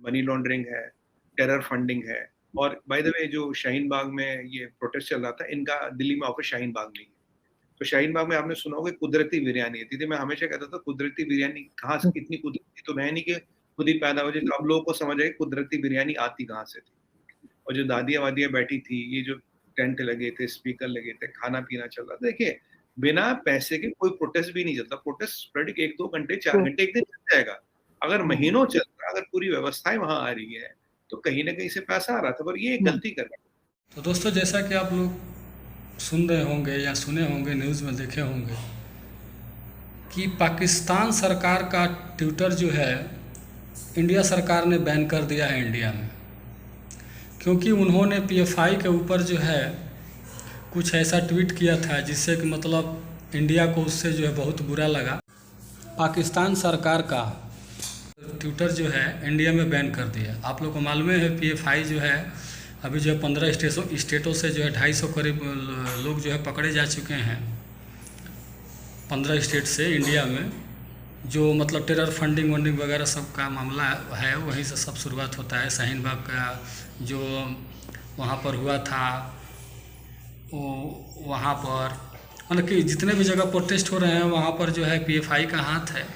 Money laundering है, terror funding है। और बाय द वे जो शाहीन बाग में ये प्रोटेस्ट चल रहा था, इनका दिल्ली में ऑफिस शाहीन बाग में ही है। तो शाहीन बाग में आपने सुना होगा कुदरती बिरयानी आती थी। मैं हमेशा कहता था कुदरती बिरयानी कहाँ से, इतनी कुदरती तो है नहीं कि खुद ही पैदा हो जाए। तो अब लोगों को समझ आए कुदरती बिरयानी आती कहाँ से थी। और जो दादियाँ वादियाँ बैठी थी, ये जो टेंट लगे थे, स्पीकर लगे थे, खाना पीना चल रहा था। देखिए, बिना पैसे के कोई प्रोटेस्ट भी नहीं चलता। प्रोटेस्ट स्प्रेडिंग 1-2 घंटे, 4 घंटे, एक दिन चल जाएगा। अगर महीनों चल रहा है, अगर पूरी व्यवस्थाएं वहां आ रही है, तो कहीं ना कहीं से पैसा आ रहा था। पर ये एक गलती कर रहा है। तो दोस्तों, जैसा कि आप लोग सुन रहे होंगे या सुने होंगे, न्यूज़ में देखे होंगे कि पाकिस्तान सरकार का ट्विटर जो है इंडिया सरकार ने बैन कर दिया है इंडिया में, क्योंकि उन्होंने पीएफआई के ऊपर जो है कुछ ऐसा ट्वीट किया था जिससे कि मतलब इंडिया को उससे जो है बहुत बुरा लगा। पाकिस्तान सरकार का ट्विटर जो है इंडिया में बैन कर दिया। आप लोग को मालूम है पीएफआई जो है अभी जो है 15 स्टेटों से जो है 250 करीब लोग जो है पकड़े जा चुके हैं। 15 स्टेट से इंडिया में जो मतलब टेरर फंडिंग वंडिंग वगैरह सब का मामला है, वहीं से सब शुरुआत होता है। शाहीन बाग का जो वहाँ पर हुआ था, वहाँ पर मतलब कि जितने भी जगह प्रोटेस्ट हो रहे हैं वहाँ पर जो है पीएफआई का हाथ है।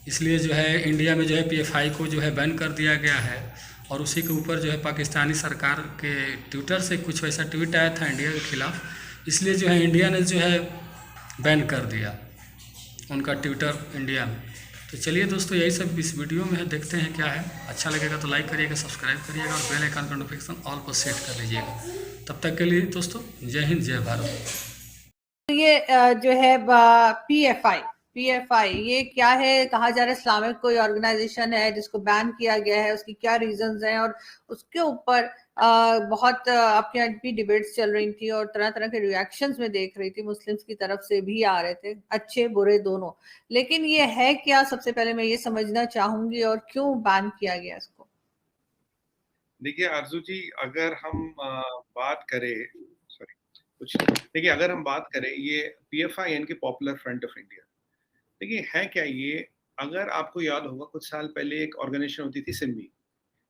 इसलिए जो है इंडिया में जो है पीएफआई को जो है बैन कर दिया गया है। और उसी के ऊपर जो है पाकिस्तानी सरकार के ट्विटर से कुछ वैसा ट्वीट आया था इंडिया के खिलाफ, इसलिए जो है इंडिया ने जो है बैन कर दिया उनका ट्विटर इंडिया में। तो चलिए दोस्तों, यही सब इस वीडियो में है, देखते हैं क्या है। अच्छा लगेगा तो लाइक करिएगा, सब्सक्राइब करिएगा और बेल आइकन का नोटिफिकेशन ऑल पर सेट कर लीजिएगा। तब तक के लिए दोस्तों, जय हिंद, जय भारत। ये जो है पीएफआई ये क्या है? कहा जा रहा है इस्लामिक कोई ऑर्गेनाइजेशन है जिसको बैन किया गया है। उसकी क्या रीजंस हैं और उसके ऊपर बहुत आपके यहाँ भी डिबेट्स चल रही थी और तरह तरह के रिएक्शंस में देख रही थी, मुस्लिम्स की तरफ से भी आ रहे थे, अच्छे बुरे दोनों। लेकिन ये है क्या? सबसे पहले मैं ये समझना चाहूंगी, और क्यों बैन किया गया इसको? देखिए आरजू जी, अगर हम बात करें, सॉरी कुछ, देखिए अगर हम बात करें ये पीएफआई यानी कि पॉपुलर फ्रंट ऑफ इंडिया, देखिए है क्या ये। अगर आपको याद होगा कुछ साल पहले एक ऑर्गेनाइजेशन होती थी सिमी,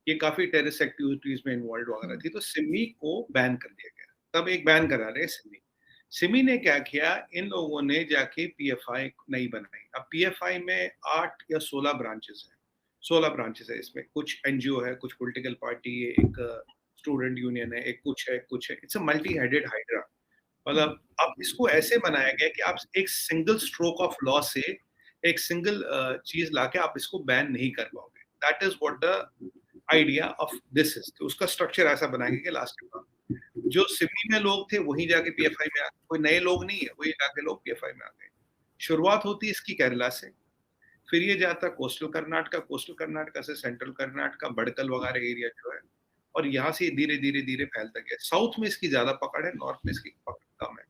ये काफी टेररिस्ट एक्टिविटीज में इन्वॉल्व वगैरह थी, तो सिमी को बैन कर दिया गया। तब एक बैन करा रहे सिमी। सिमी ने क्या किया, इन लोगों ने जाके पीएफआई नहीं बनाई। अब पीएफआई में 8 या 16 ब्रांचेस हैं। 16 ब्रांचेस है इसमें, कुछ एनजीओ है, कुछ पॉलिटिकल पार्टी है, एक स्टूडेंट यूनियन है, एक कुछ है। It's a multi headed hydra. मतलब अब इसको ऐसे बनाया गया कि आप एक सिंगल स्ट्रोक ऑफ लॉ से एक सिंगल चीज लाके आप इसको बैन नहीं कर पाओगे। That is what the idea of this is. तो उसका स्ट्रक्चर ऐसा बनाएंगे कि लास्ट में जो सिमी में लोग थे वही जाके पीएफआई में आ गए, कोई नए लोग नहीं है, वही जाके लोग पीएफआई में आ गए। शुरुआत होती है इसकी केरला से, फिर ये जाता कोस्टल कर्नाटका से सेंट्रल कर्नाटका, बड़कल वगैरह एरिया जो है, और यहाँ से धीरे धीरे धीरे फैलता गया। साउथ में इसकी ज्यादा पकड़ है, नॉर्थ में इसकी पकड़ कम है।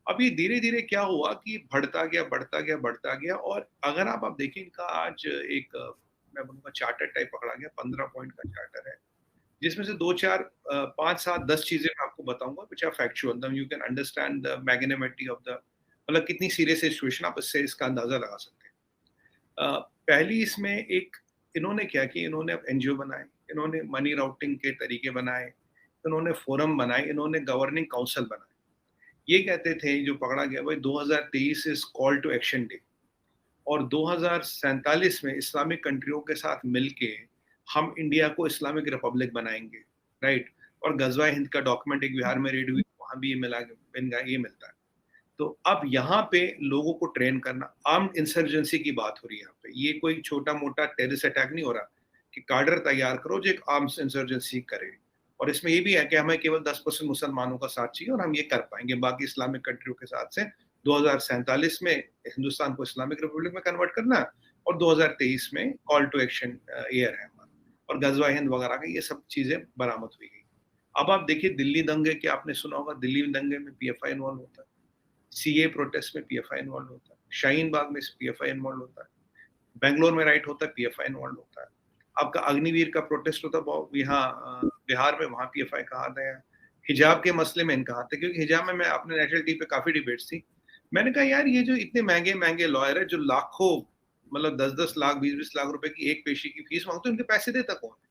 अब ये धीरे धीरे क्या हुआ कि बढ़ता गया। और अगर आप देखें इनका आज एक मैं बोलूँगा चार्टर टाइप पकड़ा गया, 15 पॉइंट का चार्टर है, जिसमें से 2-4 5 7 10 चीजें मैं आपको बताऊंगा which are factual, you can understand the magnanimity of the, मतलब कितनी सीरियस सिचुएशन, आप इससे इसका अंदाजा लगा सकते हैं। पहली इसमें एक, इन्होंने क्या किया, इन्होंने अब एनजीओ बनाए, इन्होंने मनी राउटिंग के तरीके बनाए, इन्होंने फोरम बनाए, इन्होंने गवर्निंग काउंसिल बनाए। ये कहते थे जो पकड़ा गया भाई 2023 is call to action day, और 2047 में इस्लामिक कंट्रियों के साथ मिलके हम इंडिया को इस्लामिक रिपब्लिक बनाएंगे, राइट। और गजवा हिंद का डॉक्यूमेंट एक बिहार में रेड हुई, वहां भी ये मिलता है। तो अब यहाँ पे लोगों को ट्रेन करना, आर्म्ड इंसर्जेंसी की बात हो रही है यहाँ पे। ये कोई छोटा मोटा टेररिस्ट अटैक नहीं हो रहा कि कार्डर तैयार करो जो एक आर्म्ड इंसर्जेंसी करे। और इसमें ये भी है कि हमें केवल 10% मुसलमानों का साथ चाहिए और हम ये कर पाएंगे, बाकी इस्लामिक कंट्रियों के साथ से 2047 में हिंदुस्तान को इस्लामिक रिपब्लिक में कन्वर्ट करना है, और 2023 में कॉल टू एक्शन ईयर है हमारा, और गजवा हिंद वगैरह का ये सब चीजें बरामद हुई गई। अब आप देखिए दिल्ली दंगे के, आपने सुना होगा दिल्ली दंगे में पीएफआई इन्वॉल्व होता है, सीए प्रोटेस्ट में पीएफआई इन्वॉल्व होता है, शाहीन बाग में पीएफआई इन्वॉल्व होता है, बेंगलोर में राइट होता है पीएफआई इन्वॉल्व होता है। आपका अग्निवीर का प्रोटेस्ट होता है यहाँ बिहार में, वहां पीएफआई का हाथ है। हिजाब के मसले में इनका हाथ है, क्योंकि हिजाब में मैं अपने नेशनल टीवी पे काफी डिबेट्स थी। मैंने कहा यार ये जो इतने महंगे महंगे लॉयर है जो लाखों, मतलब 10-10 लाख 20-20 लाख रुपए की एक पेशी की फीस मांगते हैं, उनके पैसे देता कौन है?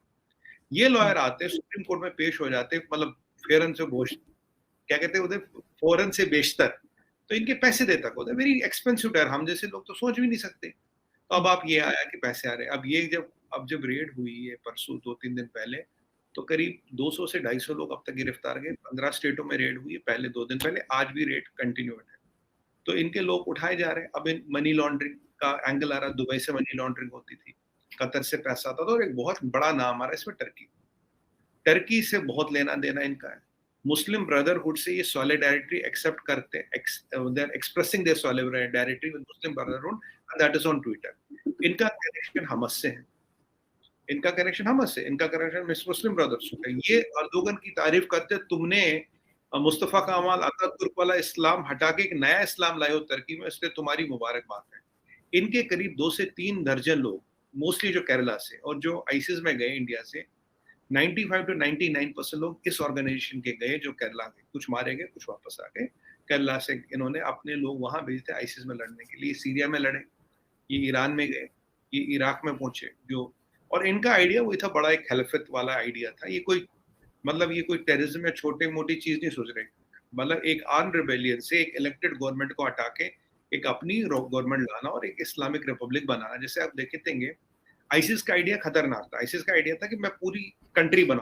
ये लॉयर आते, सुप्रीम कोर्ट में पेश हो जाते, मतलब फेरन से घोष, क्या कहते हैं उधर, फौरन से बेशतर, तो इनके पैसे देता को वेरी एक्सपेंसिव टायर, हम जैसे लोग तो सोच भी नहीं सकते। तो अब आप ये आया कि पैसे आ रहे, अब ये जब रेड हुई है परसों 2-3 दिन पहले, तो करीब 200 से 250 लोग अब तक गिरफ्तार गए, 15 स्टेटों में रेड हुई है पहले 2 दिन पहले, आज भी रेड कंटिन्यूड है। तो इनके लोग उठाए जा रहे हैं। अब इन मनी लॉन्ड्रिंग का एंगल आ रहा है, दुबई से मनी लॉन्ड्रिंग होती थी, कतर से पैसा आता था, और एक बहुत बड़ा नाम आ रहा है इसमें टर्की से बहुत लेना देना इनका है। मुस्लिम ब्रदरहुड से ये सॉलिडारिटी एक्सेप्ट करते हैं, they are expressing their solidarity with Muslim brotherhood and that is on Twitter. इनका कनेक्शन हमास से है, इनका कनेक्शन हमास से, इनका कनेक्शन मुस्लिम ब्रदर्स से है। ये अर्दोगन की तारीफ करते, तुमने मुस्तफा कमाल अतातुर्क वाला इस्लाम हटा के एक नया इस्लाम लाए हो टर्की में, इसलिए तुम्हारी मुबारकबाद है। इनके करीब 2 से 3 दर्जन लोग, मोस्टली जो केरला से और जो आईसिस में गए इंडिया से, 95 to 99% लोग इस ऑर्गेनाइजेशन के गए जो केरला गए, कुछ मारे गए, कुछ वापस आ गए। केरला से इन्होंने अपने लोग वहां भेजते आईसिस में लड़ने के लिए, सीरिया में लड़े, ये ईरान में गए, ये इराक में पहुंचे, जो, और इनका आइडिया वही था, बड़ा एक खिलाफत वाला आइडिया था। ये कोई, मतलब ये कोई टेररिज्म या छोटी मोटी चीज नहीं सोच रहे, मतलब एक आर्म रिबेलियन से एक इलेक्टेड गवर्नमेंट को हटा के एक अपनी गवर्नमेंट लाना और एक इस्लामिक रिपब्लिक बनाना। जैसे आप देखेंगे आईसिस का आइडिया खतरनाक था, आईसिस का आइडिया था कि मैं पूरी कंट्री बनाऊं,